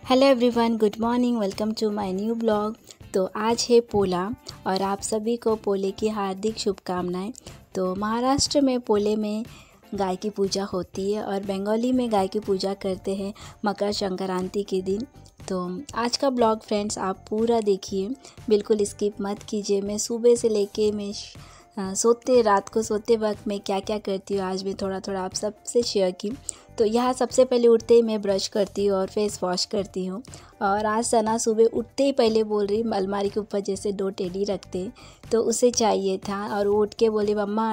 Hello everyone, good morning. Welcome to my new blog. तो आज है पोला और आप सभी को पोले की हार्दिक शुभकामनाएं। तो महाराष्ट्र में पोले में गाय की पूजा होती है और बंगाली में गाय की पूजा करते हैं मकर संक्रांति के दिन। तो आज का ब्लॉग फ्रेंड्स आप पूरा देखिए, बिल्कुल स्किप मत कीजिए। मैं सुबह से लेके मैं रात को सोते वक्त मैं क्या क्या करती हूँ आज मैं थोड़ा थोड़ा आप सबसे शेयर की। तो यहाँ सबसे पहले उठते ही मैं ब्रश करती हूँ और फेस वॉश करती हूँ। और आज सना सुबह उठते ही पहले बोल रही, अलमारी के ऊपर जैसे 2 टेडी रखते तो उसे चाहिए था। और वो उठ के बोली, मम्मा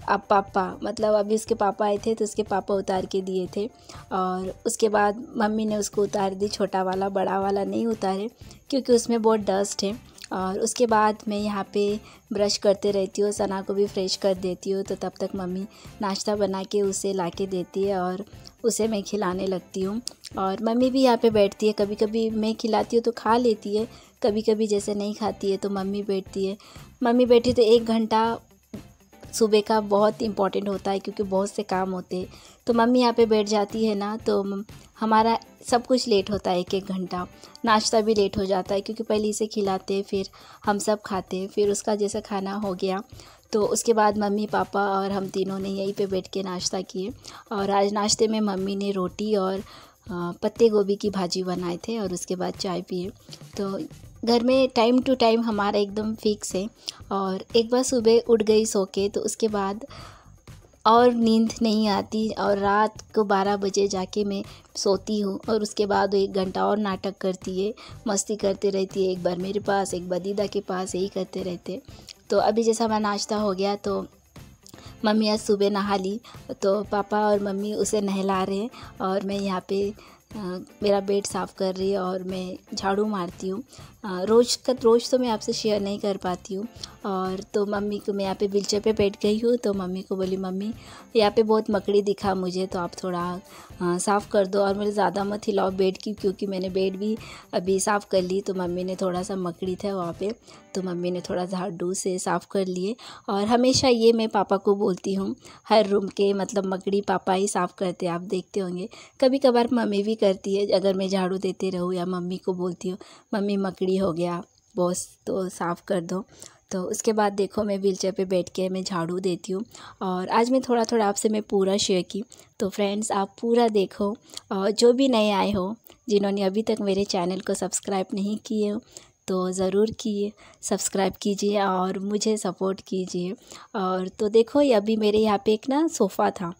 अब पापा, मतलब अभी उसके पापा आए थे तो उसके पापा उतार के दिए थे। और उसके बाद मम्मी ने उसको उतार दी, छोटा वाला, बड़ा वाला नहीं उतारे क्योंकि उसमें बहुत डस्ट है। और उसके बाद मैं यहाँ पे ब्रश करते रहती हूँ, सना को भी फ्रेश कर देती हूँ। तो तब तक मम्मी नाश्ता बना के उसे ला के देती है और उसे मैं खिलाने लगती हूँ। और मम्मी भी यहाँ पे बैठती है, कभी कभी मैं खिलाती हूँ तो खा लेती है, कभी कभी जैसे नहीं खाती है तो मम्मी बैठती है। मम्मी बैठी तो 1 घंटा सुबह का बहुत इम्पॉर्टेंट होता है क्योंकि बहुत से काम होते हैं। तो मम्मी यहाँ पे बैठ जाती है ना, तो हमारा सब कुछ लेट होता है 1-1 घंटा। नाश्ता भी लेट हो जाता है क्योंकि पहले इसे खिलाते हैं, फिर हम सब खाते हैं, फिर उसका जैसा खाना हो गया तो उसके बाद मम्मी पापा और हम तीनों ने यहीं पे बैठ के नाश्ता किए। और आज नाश्ते में मम्मी ने रोटी और पत्ते गोभी की भाजी बनाए थे और उसके बाद चाय पिए। तो घर में टाइम टू टाइम हमारा एकदम फिक्स है। और एक बार सुबह उठ गई सो के तो उसके बाद और नींद नहीं आती और रात को 12 बजे जाके मैं सोती हूँ। और उसके बाद 1 घंटा और नाटक करती है, मस्ती करते रहती है, एक बार मेरे पास, एक बार दीदा के पास, यही करते रहते। तो अभी जैसा हमारा नाश्ता हो गया तो मम्मी आज सुबह नहा ली, तो पापा और मम्मी उसे नहला रहे हैं और मैं यहाँ पे मेरा बेड साफ़ कर रही है और मैं झाड़ू मारती हूँ। रोज़ तो मैं आपसे शेयर नहीं कर पाती हूँ। और तो मम्मी को मैं यहाँ पे व्हीलचेयर पे बैठ गई हूँ तो मम्मी को बोली, मम्मी यहाँ पे बहुत मकड़ी दिखा मुझे, तो आप थोड़ा साफ़ कर दो और मुझे ज़्यादा मत हिलाओ बेड की, क्योंकि मैंने बेड भी अभी साफ़ कर ली। तो मम्मी ने थोड़ा सा मकड़ी था वहाँ पे, तो मम्मी ने थोड़ा झाड़ू से साफ़ कर लिए। और हमेशा ये मैं पापा को बोलती हूँ, हर रूम के मतलब मकड़ी पापा ही साफ़ करते हैं, आप देखते होंगे। कभी कभार मम्मी भी करती है, अगर मैं झाड़ू देते रहूँ या मम्मी को बोलती हूँ, मम्मी मकड़ी हो गया बॉस तो साफ़ कर दो। तो उसके बाद देखो मैं व्हीलचेयर पे बैठ के मैं झाड़ू देती हूँ। और आज मैं थोड़ा थोड़ा आपसे मैं पूरा शेयर की। तो फ्रेंड्स आप पूरा देखो, और जो भी नए आए हो, जिन्होंने अभी तक मेरे चैनल को सब्सक्राइब नहीं किए हो तो ज़रूर सब्सक्राइब कीजिए और मुझे सपोर्ट कीजिए। और तो देखो अभी मेरे यहाँ पे एक ना सोफ़ा था,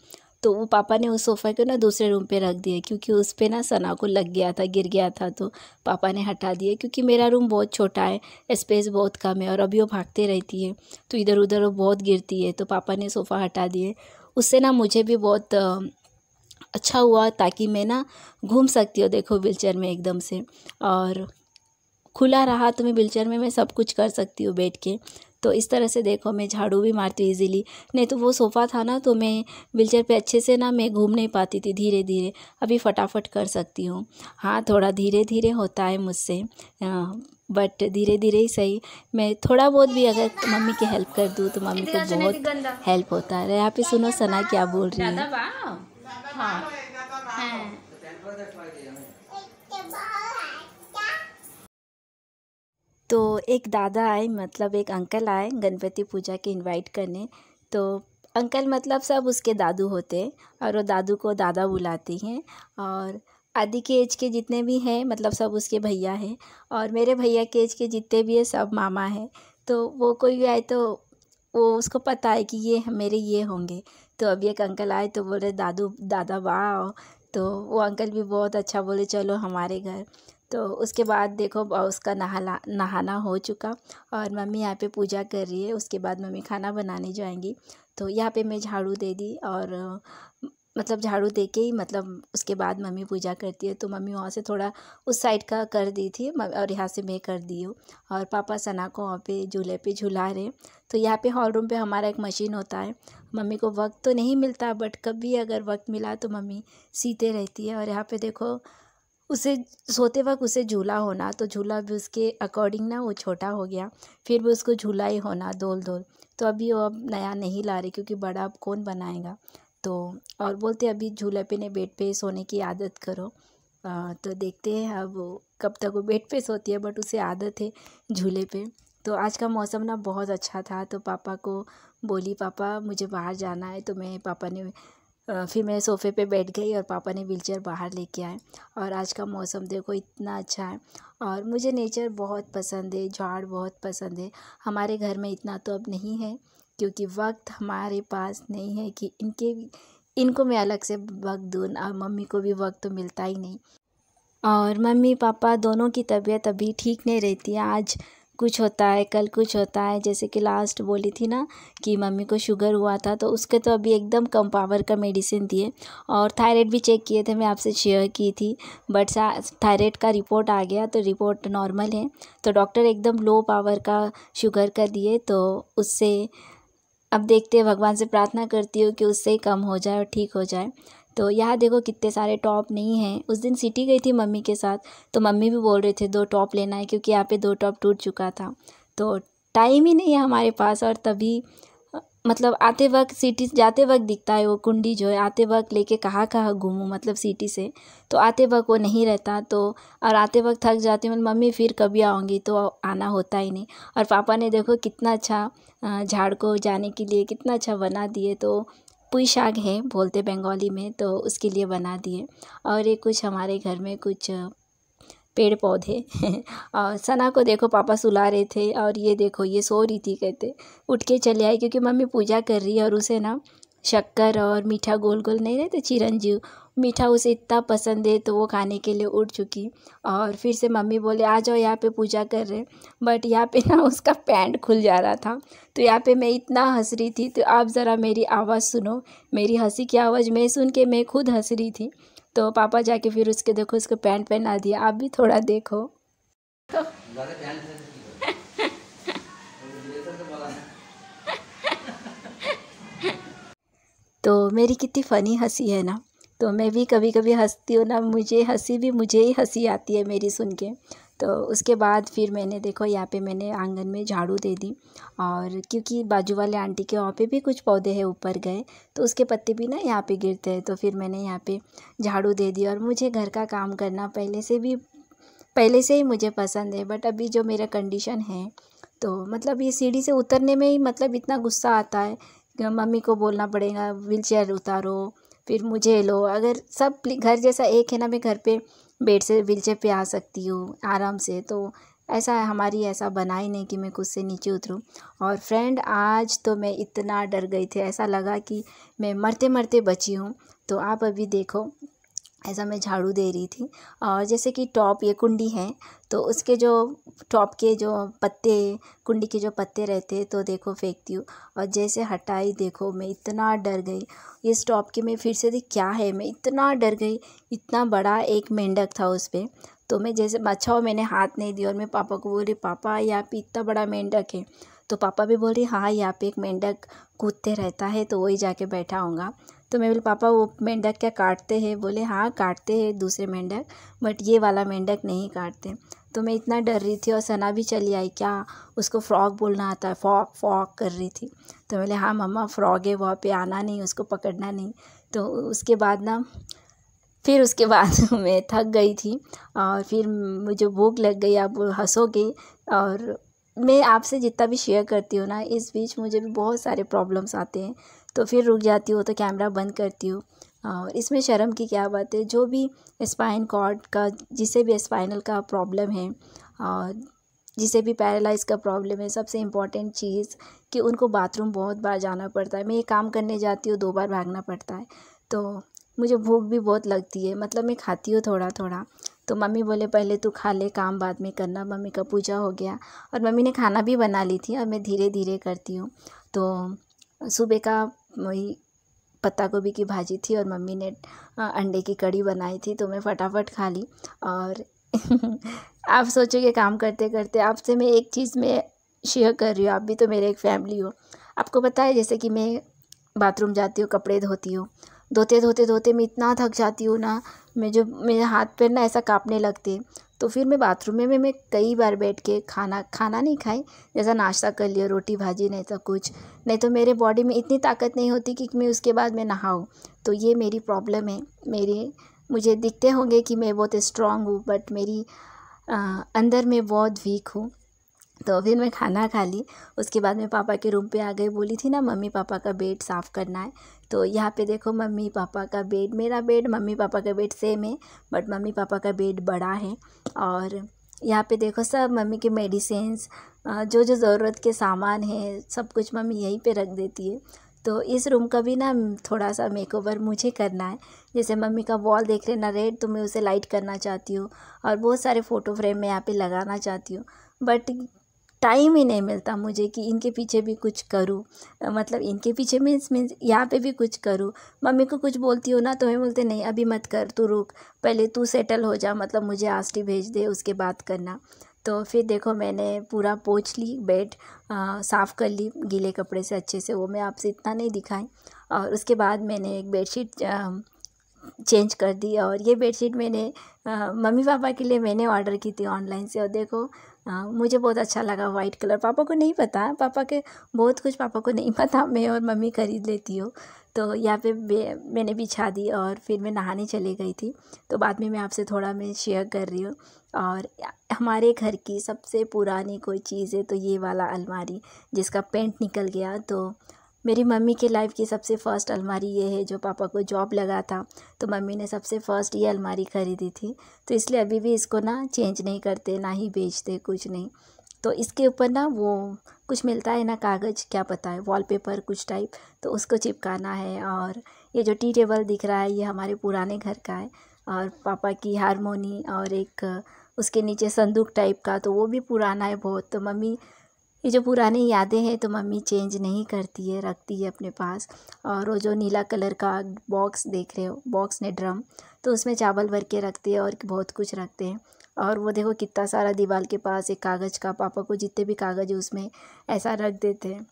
तो वो पापा ने उस सोफ़े को ना दूसरे रूम पे रख दिया क्योंकि उस पे ना सना को लग गया था, गिर गया था, तो पापा ने हटा दिया। क्योंकि मेरा रूम बहुत छोटा है, स्पेस बहुत कम है और अभी वो भागते रहती है तो इधर उधर वो बहुत गिरती है, तो पापा ने सोफ़ा हटा दिए। उससे ना मुझे भी बहुत अच्छा हुआ, ताकि मैं ना घूम सकती हूँ देखो व्हीलचेयर में एकदम से। और खुला रहा तो मैं व्हीलचेयर में मैं सब कुछ कर सकती हूँ बैठ के। तो इस तरह से देखो मैं झाड़ू भी मारती हूँ ईज़िली। नहीं तो वो सोफ़ा था ना, तो मैं व्हीलचेयर पे अच्छे से ना मैं घूम नहीं पाती थी, धीरे धीरे। अभी फटाफट कर सकती हूँ। हाँ, थोड़ा धीरे धीरे होता है मुझसे, बट धीरे धीरे ही सही। मैं थोड़ा बहुत भी अगर मम्मी की हेल्प कर दूँ तो मम्मी को बहुत हेल्प होता है। यहाँ पे सुनो सना क्या बोल रही है। तो एक दादा आए, मतलब एक अंकल आए गणपति पूजा के इनवाइट करने। तो अंकल मतलब सब उसके दादू होते हैं और वो दादू को दादा बुलाती हैं। और आदि के एज के जितने भी हैं मतलब सब उसके भैया हैं, और मेरे भैया के एज के जितने भी हैं सब मामा हैं। तो वो कोई भी आए तो वो उसको पता है कि ये मेरे ये होंगे। तो अभी एक अंकल आए तो बोले दादू दादा वाह। तो वो अंकल भी बहुत अच्छा बोले चलो हमारे घर। तो उसके बाद देखो उसका नहाना हो चुका और मम्मी यहाँ पे पूजा कर रही है। उसके बाद मम्मी खाना बनाने जाएंगी। तो यहाँ पे मैं झाड़ू दे दी और मतलब झाड़ू दे के ही मतलब उसके बाद मम्मी पूजा करती है। तो मम्मी वहाँ से थोड़ा उस साइड का कर दी थी और यहाँ से मैं कर दी हूँ। और पापा सना को वहाँ पे झूले पे झूला रहे। तो यहाँ पे हॉल रूम पे हमारा एक मशीन होता है। मम्मी को वक्त तो नहीं मिलता, बट कभी अगर वक्त मिला तो मम्मी सीते रहती है। और यहाँ पे देखो उसे सोते वक्त उसे झूला होना, तो झूला भी उसके अकॉर्डिंग ना वो छोटा हो गया, फिर भी उसको झूला ही होना दोल दोल। तो अभी वो अब नया नहीं ला रही क्योंकि बड़ा अब कौन बनाएगा। तो और बोलते अभी झूले पे ने बेड पे सोने की आदत करो। तो देखते हैं अब कब तक वो बेड पे सोती है, बट उसे आदत है झूले पे। तो आज का मौसम ना बहुत अच्छा था, तो पापा को बोली पापा मुझे बाहर जाना है। तो पापा ने फिर मैं सोफ़े पे बैठ गई और पापा ने व्हीलचेयर बाहर लेके आए। और आज का मौसम देखो इतना अच्छा है। और मुझे नेचर बहुत पसंद है, झाड़ बहुत पसंद है। हमारे घर में इतना तो अब नहीं है क्योंकि वक्त हमारे पास नहीं है कि इनको मैं अलग से वक्त दूँ, और मम्मी को भी वक्त तो मिलता ही नहीं। और मम्मी पापा दोनों की तबीयत अभी ठीक नहीं रहती है। आज कुछ होता है, कल कुछ होता है। जैसे कि लास्ट बोली थी ना कि मम्मी को शुगर हुआ था, तो उसके तो अभी एकदम कम पावर का मेडिसिन दिए। और थायराइड भी चेक किए थे, मैं आपसे शेयर की थी, बट थायराइड का रिपोर्ट आ गया तो रिपोर्ट नॉर्मल है। तो डॉक्टर एकदम लो पावर का शुगर का दिए, तो उससे अब देखते हैं, भगवान से प्रार्थना करती हूँ कि उससे ही कम हो जाए और ठीक हो जाए। तो यहाँ देखो कितने सारे टॉप नहीं हैं। उस दिन सिटी गई थी मम्मी के साथ, तो मम्मी भी बोल रहे थे 2 टॉप लेना है क्योंकि यहाँ पे 2 टॉप टूट चुका था। तो टाइम ही नहीं है हमारे पास। और तभी मतलब आते वक्त सिटी जाते वक्त दिखता है वो कुंडी जो है, आते वक्त लेके कहाँ कहाँ घूमूँ मतलब सिटी से, तो आते वक्त वो नहीं रहता। तो और आते वक्त थक जाती हूँ, मम्मी फिर कभी आऊँगी, तो आना होता ही नहीं। और पापा ने देखो कितना अच्छा झाड़ को जाने के लिए कितना अच्छा बना दिए। तो पुई शाक है बोलते बंगाली में, तो उसके लिए बना दिए। और ये कुछ हमारे घर में कुछ पेड़ पौधे और सना को देखो पापा सुला रहे थे, और ये देखो ये सो रही थी, कहते उठ के चले आई क्योंकि मम्मी पूजा कर रही है। और उसे ना शक्कर और मीठा गोल गोल नहीं रहते चिरंजीव, मीठा उसे इतना पसंद है, तो वो खाने के लिए उठ चुकी। और फिर से मम्मी बोले आ जाओ यहाँ पे पूजा कर रहे, बट यहाँ पे ना उसका पैंट खुल जा रहा था। तो यहाँ पे मैं इतना हंस रही थी, तो आप ज़रा मेरी आवाज़ सुनो, मेरी हंसी की आवाज़ मैं सुन के मैं खुद हंस रही थी। तो पापा जाके फिर उसके देखो उसको पैंट पहना दिया। आप भी थोड़ा देखो। तो तो मेरी कितनी फ़नी हंसी है ना। तो मैं भी कभी कभी हंसती हूँ ना, मुझे ही हंसी आती है मेरी सुन के। तो उसके बाद फिर मैंने देखो यहाँ पे मैंने आंगन में झाड़ू दे दी। और क्योंकि बाजू वाले आंटी के वहाँ पे भी कुछ पौधे हैं ऊपर गए, तो उसके पत्ते भी ना यहाँ पे गिरते हैं। तो फिर मैंने यहाँ पे झाड़ू दे दी। और मुझे घर का काम करना पहले से ही मुझे पसंद है, बट अभी जो मेरा कंडीशन है, तो मतलब ये सीढ़ी से उतरने में ही मतलब इतना गुस्सा आता है कि मम्मी को बोलना पड़ेगा व्हीलचेयर उतारो, फिर मुझे लो। अगर सब घर जैसा एक है ना, मैं घर पे बेड से व्हीलचेयर पे आ सकती हूँ आराम से। तो ऐसा है, हमारी ऐसा बना ही नहीं कि मैं खुद से नीचे उतरूँ। और फ्रेंड आज तो मैं इतना डर गई थी, ऐसा लगा कि मैं मरते मरते बची हूँ। तो आप अभी देखो, ऐसा मैं झाड़ू दे रही थी। और जैसे कि टॉप ये कुंडी है, तो उसके जो टॉप के जो पत्ते, कुंडी के जो पत्ते रहते हैं, तो देखो फेंकती हूँ। और जैसे हटाई देखो मैं इतना डर गई इस टॉप के, मैं फिर से देख क्या है, मैं इतना डर गई। इतना बड़ा एक मेंढक था उस पर। तो मैं जैसे अच्छा हो मैंने हाथ नहीं दिया, और मैं पापा को बोल रही पापा यहाँ पे इतना बड़ा मेंढक है। तो पापा भी बोल रही हाँ यहाँ पे एक मेंढक कूदते रहता है, तो वही जाके बैठा होगा। तो मैं बोली पापा वो मेंढक क्या काटते हैं? बोले हाँ काटते हैं दूसरे मेंढक, बट ये वाला मेंढक नहीं काटते। तो मैं इतना डर रही थी। और सना भी चली आई, क्या उसको फ्रॉग बोलना आता है, फॉक फॉक कर रही थी। तो बोले हाँ मम्मा फ्रॉग है, वहाँ पे आना नहीं, उसको पकड़ना नहीं। तो उसके बाद ना फिर उसके बाद मैं थक गई थी, और फिर मुझे भूख लग गई। आप हंसोगे, और मैं आपसे जितना भी शेयर करती हूँ ना, इस बीच मुझे भी बहुत सारे प्रॉब्लम्स आते हैं। तो फिर रुक जाती हूँ, तो कैमरा बंद करती हूँ। और इसमें शर्म की क्या बात है, जो भी स्पाइन कॉर्ड का, जिसे भी स्पाइनल का प्रॉब्लम है, और जिसे भी पैरालाइज का प्रॉब्लम है, सबसे इम्पॉर्टेंट चीज़ कि उनको बाथरूम बहुत बार जाना पड़ता है। मैं ये काम करने जाती हूँ 2 बार भागना पड़ता है। तो मुझे भूख भी बहुत लगती है, मतलब मैं खाती हूँ थोड़ा थोड़ा। तो मम्मी बोले पहले तू खा ले, काम बाद में करना। मम्मी का पूजा हो गया, और मम्मी ने खाना भी बना ली थी, और मैं धीरे धीरे करती हूँ। तो सुबह का वही पत्ता गोभी की भाजी थी और मम्मी ने अंडे की कड़ी बनाई थी, तो मैं फटाफट खा ली। और आप सोचोगे काम करते करते आपसे मैं एक चीज़ मैं शेयर कर रही हूँ, आप भी तो मेरे एक फैमिली हो। आपको पता है जैसे कि मैं बाथरूम जाती हूँ, कपड़े धोती हूँ, धोते धोते धोते मैं इतना थक जाती हूँ ना, मेरे हाथ पैर ना ऐसा काँपने लगते हैं। तो फिर मैं बाथरूम में मैं कई बार बैठ के खाना नहीं खाई, जैसा नाश्ता कर लिया, रोटी भाजी नहीं तो कुछ नहीं, तो मेरे बॉडी में इतनी ताकत नहीं होती कि मैं उसके बाद मैं नहाऊँ। तो ये मेरी प्रॉब्लम है। मुझे दिखते होंगे कि मैं बहुत स्ट्रांग हूँ, बट मेरी अंदर में बहुत वीक हूँ। तो फिर मैं खाना खा ली, उसके बाद मैं पापा के रूम पे आ गई। बोली थी ना मम्मी पापा का बेड साफ़ करना है, तो यहाँ पे देखो मम्मी पापा का बेड, मेरा बेड मम्मी पापा का बेड सेम है, बट मम्मी पापा का बेड बड़ा है। और यहाँ पे देखो सब मम्मी के मेडिसिन्स, जो जो ज़रूरत के सामान है सब कुछ मम्मी यहीं पे रख देती है। तो इस रूम का भी ना थोड़ा सा मेकओवर मुझे करना है। जैसे मम्मी का वॉल देख रहे ना रेड, तो मैं उसे लाइट करना चाहती हूँ, और बहुत सारे फ़ोटो फ्रेम मैं यहाँ पे लगाना चाहती हूँ, बट टाइम ही नहीं मिलता मुझे कि इनके पीछे भी कुछ करूँ। मतलब इनके पीछे मीन्स यहाँ पे भी कुछ करूँ। मम्मी को कुछ बोलती हूँ ना तो मैं बोलते नहीं अभी मत कर, तू रुक, पहले तू सेटल हो जा, मतलब मुझे आष्टी भेज दे उसके बाद करना। तो फिर देखो मैंने पूरा पोंछ ली, बेड साफ़ कर ली गीले कपड़े से अच्छे से, वो मैं आपसे इतना नहीं दिखाई। और उसके बाद मैंने एक बेडशीट चेंज कर दी, और ये बेडशीट मैंने मम्मी पापा के लिए मैंने ऑर्डर की थी ऑनलाइन से, और देखो मुझे बहुत अच्छा लगा वाइट कलर। पापा को नहीं पता, पापा के बहुत कुछ पापा को नहीं पता, मैं और मम्मी खरीद लेती हो। तो यहाँ पे मैंने बिछा दी और फिर मैं नहाने चली गई थी। तो बाद में मैं आपसे थोड़ा मैं शेयर कर रही हूँ। और हमारे घर की सबसे पुरानी कोई चीज़ है तो ये वाला अलमारी, जिसका पेंट निकल गया। तो मेरी मम्मी के लाइफ की सबसे फ़र्स्ट अलमारी ये है, जो पापा को जॉब लगा था तो मम्मी ने सबसे फ़र्स्ट ये अलमारी ख़रीदी थी। तो इसलिए अभी भी इसको ना चेंज नहीं करते, ना ही बेचते, कुछ नहीं। तो इसके ऊपर ना वो कुछ मिलता है ना कागज़, क्या पता है, वॉलपेपर कुछ टाइप, तो उसको चिपकाना है। और ये जो टी टेबल दिख रहा है ये हमारे पुराने घर का है, और पापा की हारमोनी और एक उसके नीचे संदूक टाइप का, तो वो भी पुराना है बहुत। तो मम्मी ये जो पुरानी यादें हैं तो मम्मी चेंज नहीं करती है, रखती है अपने पास। और वो जो नीला कलर का बॉक्स देख रहे हो, बॉक्स ने ड्रम, तो उसमें चावल भर के रखते हैं और बहुत कुछ रखते हैं। और वो देखो कितना सारा दीवार के पास एक कागज़ का, पापा को जितने भी कागज़ है उसमें ऐसा रख देते हैं।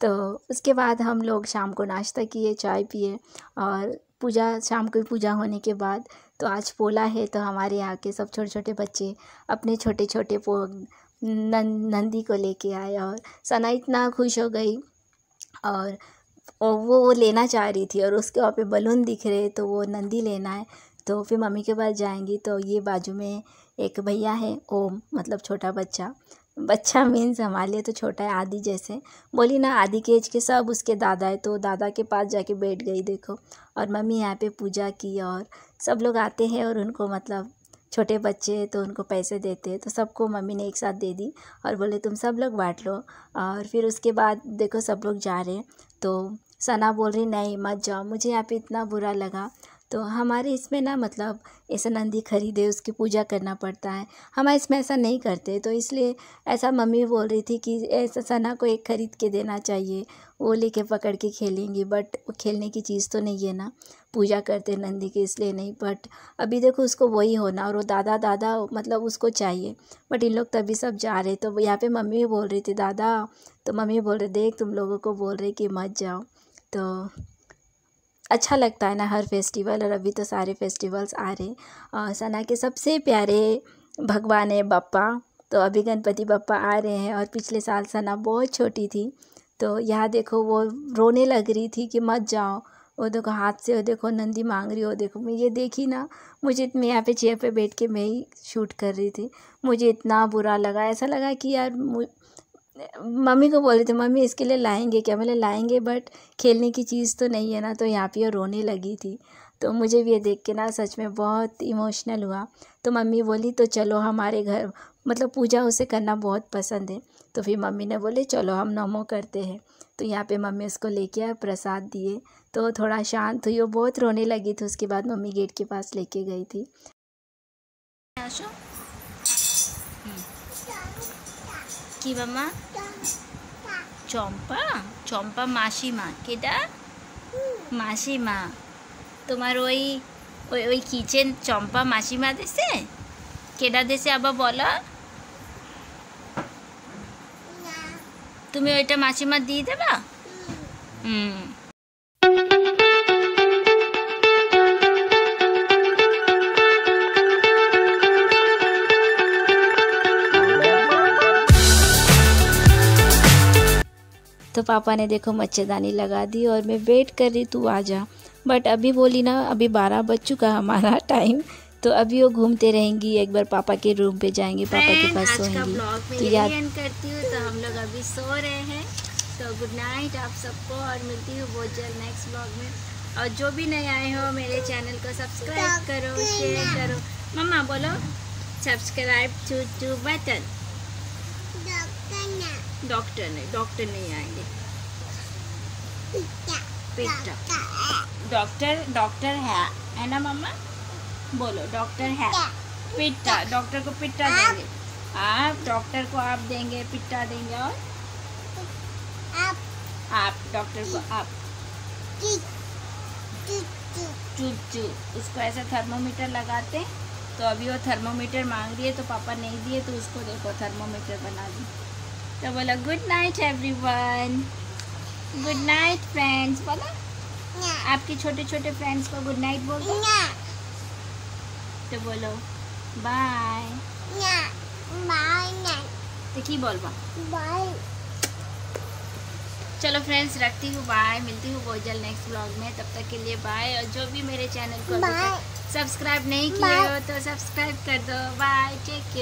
तो उसके बाद हम लोग शाम को नाश्ता किए, चाय पिए, और पूजा, शाम को पूजा होने के बाद तो आज पोला है, तो हमारे यहाँ के सब छोटे छोटे बच्चे अपने छोटे छोटे नंदी को लेके आए, और सना इतना खुश हो गई। और वो लेना चाह रही थी, और उसके वहाँ पे बलून दिख रहे तो वो नंदी लेना है। तो फिर मम्मी के पास जाएंगी, तो ये बाजू में एक भैया है ओम, मतलब छोटा बच्चा, बच्चा मीन्स हमारे लिए तो छोटा है, आदि जैसे। बोली ना आदि के एज के सब उसके दादा है, तो दादा के पास जाके बैठ गई देखो। और मम्मी यहाँ पे पूजा की, और सब लोग आते हैं और उनको, मतलब छोटे बच्चे तो उनको पैसे देते हैं, तो सबको मम्मी ने एक साथ दे दी और बोले तुम सब लोग बांट लो। और फिर उसके बाद देखो सब लोग जा रहे हैं, तो सना बोल रही नहीं मत जाओ, मुझे यहाँ पे इतना बुरा लगा। तो हमारे इसमें ना, मतलब ऐसा नंदी खरीदे उसकी पूजा करना पड़ता है, हमारे इसमें ऐसा नहीं करते, तो इसलिए ऐसा मम्मी बोल रही थी कि ऐसा सना को एक ख़रीद के देना चाहिए, वो लेके पकड़ के खेलेंगी, बट वो खेलने की चीज़ तो नहीं है ना, पूजा करते नंदी की, इसलिए नहीं। बट अभी देखो उसको वही होना, और वो दादा दादा मतलब उसको चाहिए, बट इन लोग तभी सब जा रहे। तो यहाँ पे मम्मी भी बोल रही थी दादा, तो मम्मी बोल रहे देख तुम लोगों को बोल रहे कि मत जाओ। तो अच्छा लगता है ना हर फेस्टिवल, और अभी तो सारे फेस्टिवल्स आ रहे। सना के सबसे प्यारे भगवान है बप्पा, तो अभी गणपति बप्पा आ रहे हैं। और पिछले साल सना बहुत छोटी थी, तो यहाँ देखो वो रोने लग रही थी कि मत जाओ, वो देखो हाथ से वो देखो नंदी मांग रही हो, देखो मैं ये देखी ना, मैं यहाँ पे चेयर पे बैठ के मैं ही शूट कर रही थी, मुझे इतना बुरा लगा, ऐसा लगा कि यार मम्मी को बोल रही थी मम्मी इसके लिए लाएंगे क्या, मैंने लाएंगे बट खेलने की चीज़ तो नहीं है ना। तो यहाँ पे रोने लगी थी, तो मुझे भी ये देख के ना सच में बहुत इमोशनल हुआ। तो मम्मी बोली तो चलो हमारे घर, मतलब पूजा उसे करना बहुत पसंद है, तो फिर मम्मी ने बोले चलो हम नमो करते हैं। तो यहाँ पे मम्मी उसको लेके आए, प्रसाद दिए, तो थोड़ा शांत हुई, वो बहुत रोने लगी थी। उसके बाद मम्मी गेट के पास लेके गई थी। কি বাবা চম্পা চম্পা মাসিমা কেডা মাসিমা তোমার ওই ওই ওই কিচেন চম্পা মাসিমা দেশে কেডা দেশে আবার বলো তুমি ওইটা মাসিমা দিয়ে দেবা तो पापा ने देखो मच्छरदानी लगा दी और मैं वेट कर रही तू आ जा, बट अभी बोली ना अभी 12 बज चुका हमारा टाइम, तो अभी वो घूमते रहेंगी। एक बार पापा के रूम पे जाएंगे, पापा के पास सोएंगी। तो याद करती हूँ। तो हम लोग अभी सो रहे हैं, तो गुड नाइट आप सबको, और मिलती हूँ बहुत जल्द नेक्स्ट ब्लॉग में। और जो भी नए आए हो मेरे चैनल को सब्सक्राइब करो, शेयर करो। मम्मा बोलो सब्सक्राइब टू बटन। डॉक्टर नहीं आएंगे, पिट्टा डॉक्टर है ना मम्मा, बोलो डॉक्टर है पिट्टा, डॉक्टर को पिट्टा देंगे आप, डॉक्टर को आप देंगे, पिट्टा देंगे, और आप डॉक्टर को आप चू उसको ऐसा थर्मोमीटर लगाते हैं। तो अभी वो थर्मोमीटर मांग रही है, तो पापा नहीं दिए, तो उसको देखो थर्मोमीटर बना दी। तो बोलो good night everyone, good night friends, बोलो आपके छोटे छोटे फ्रेंड्स को गुड नाइट बोल दो। तो बोलो बाय तो की बोल बाय। चलो फ्रेंड्स रखती हूँ, बाय, मिलती हूँ बहुत जल्द नेक्स्ट व्लॉग में, तब तक के लिए बाय। और जो भी मेरे चैनल को सब्सक्राइब नहीं किए हो तो सब्सक्राइब कर दो। Bye, take care.